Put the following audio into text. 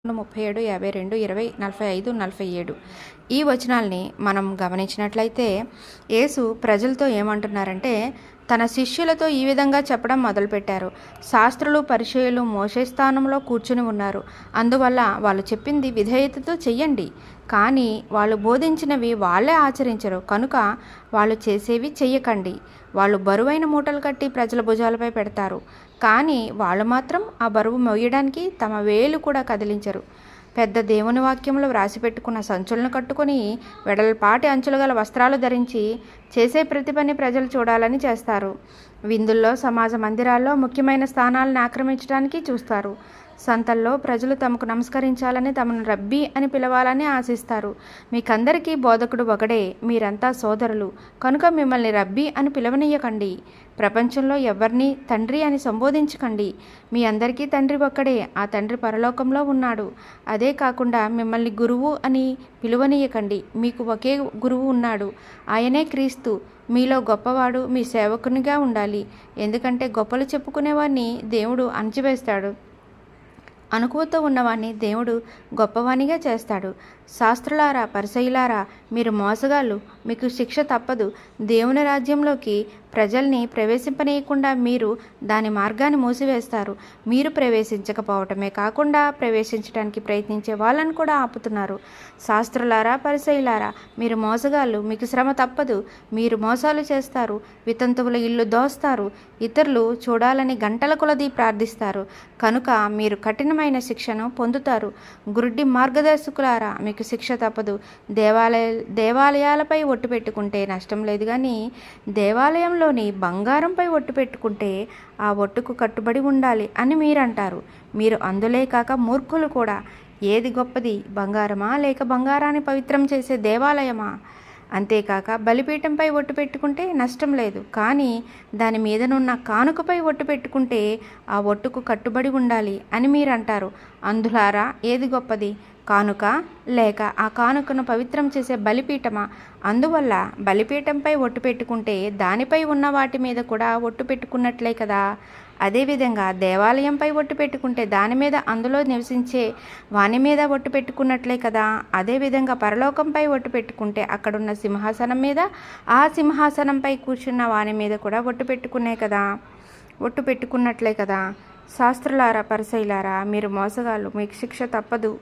37, 52, 20, 45, 47 ఈ వచనాల్ని మనం గమనించినట్లయితే యేసు ప్రజలతో ఏమంటున్నారంటే తన శిష్యులతో ఈ విధంగా చెప్పడం మొదలుపెట్టారు. శాస్త్రులు పరిచయులు మోషే స్థానంలో కూర్చుని ఉన్నారు. అందువల్ల వాళ్ళు చెప్పింది విధేయతతో చెయ్యండి, కానీ వాళ్ళు బోధించినవి వాళ్ళే ఆచరించరు. కనుక వాళ్ళు చేసేవి చెయ్యకండి. వాళ్ళు బరువైన మూటలు కట్టి ప్రజల భుజాలపై పెడతారు, కానీ వాళ్ళు మాత్రం ఆ బరువు మోయడానికి తమ వేలు కూడా కదిలించరు. పెద్ద దేవుని వాక్యంలో వ్రాసిపెట్టుకున్న సంచులను కట్టుకొని వెడల్పాటి అంచులు గల వస్త్రాలు ధరించి చేసే ప్రతి పని ప్రజలు చూడాలని చేస్తారు. విందుల్లో, సమాజ మందిరాల్లో ముఖ్యమైన స్థానాలను ఆక్రమించడానికి చూస్తారు. సంతల్లో ప్రజలు తమకు నమస్కరించాలని, తమను రబ్బీ అని పిలవాలని ఆశిస్తారు. మీకందరికీ బోధకుడు ఒకడే, మీరంతా సోదరులు, కనుక మిమ్మల్ని రబ్బీ అని పిలవనీయకండి. ప్రపంచంలో ఎవరిని తండ్రి అని సంబోధించకండి. మీ అందరికీ తండ్రి ఒక్కడే, ఆ తండ్రి పరలోకంలో ఉన్నాడు. అదే కాకుండా మిమ్మల్ని గురువు అని పిలువనీయకండి. మీకు ఒకే గురువు ఉన్నాడు, ఆయనే క్రీస్తు. మీలో గొప్పవాడు మీ సేవకునిగా ఉండాలి, ఎందుకంటే గొప్పలు చెప్పుకునేవాడిని దేవుడు అణచివేస్తాడు, అనుకువతో ఉన్నవాణ్ణి దేవుడు గొప్పవానిగా చేస్తాడు. శాస్త్రులారా, పరిసయ్యులారా, మీరు మోసగాళ్ళు, మీకు శిక్ష తప్పదు. దేవుని రాజ్యంలోకి ప్రజల్ని ప్రవేశింపనీయకుండా మీరు దాని మార్గాన్ని మూసివేస్తారు. మీరు ప్రవేశించకపోవటమే కాకుండా ప్రవేశించడానికి ప్రయత్నించే వాళ్ళని కూడా ఆపుతున్నారు. శాస్త్రులారా, పరిసయ్యులారా, మీరు మోసగాళ్ళు, మీకు శ్రమ తప్పదు. మీరు మోసాలు చేస్తారు, వితంతువుల ఇల్లు దోస్తారు, ఇతరులు చూడాలని గంటల కొలది ప్రార్థిస్తారు, కనుక మీరు కఠినమైన శిక్షను పొందుతారు. గురుడి మార్గదర్శకులారా, మీకు శిక్ష తప్పదు. దేవాలయాలపై ఒట్టు పెట్టుకుంటే నష్టం లేదు, కానీ దేవాలయంలోని బంగారంపై ఒట్టు పెట్టుకుంటే ఆ ఒట్టుకు కట్టుబడి ఉండాలి అని మీరంటారు. మీరు అందులే కాక మూర్ఖులు కూడా. ఏది గొప్పది, బంగారమా లేక బంగారాన్ని పవిత్రం చేసే దేవాలయమా? అంతేకాక బలిపీఠంపై ఒట్టు పెట్టుకుంటే నష్టం లేదు, కానీ దాని మీదనున్న కానుకపై ఒట్టు పెట్టుకుంటే ఆ ఒట్టుకు కట్టుబడి ఉండాలి అని మీరంటారు. అందులారా, ఏది గొప్పది, కానుక లేక ఆ కానుకను పవిత్రం చేసే బలిపీఠమా? అందువల్ల బలిపీఠంపై ఒట్టు పెట్టుకుంటే దానిపై ఉన్న వాటి మీద కూడా ఒట్టు పెట్టుకున్నట్లే కదా. అదేవిధంగా దేవాలయంపై ఒట్టు పెట్టుకుంటే దాని మీద అందులో నివసించే వాని మీద ఒట్టు పెట్టుకున్నట్లే కదా. అదేవిధంగా పరలోకంపై ఒట్టు పెట్టుకుంటే అక్కడున్న సింహాసనం మీద, ఆ సింహాసనంపై కూర్చున్న వాని మీద కూడా ఒట్టు పెట్టుకున్నట్లే కదా. శాస్త్రులారా, పరిసయ్యులారా, మీరు మోసగాళ్ళు, మీకు శిక్ష తప్పదు.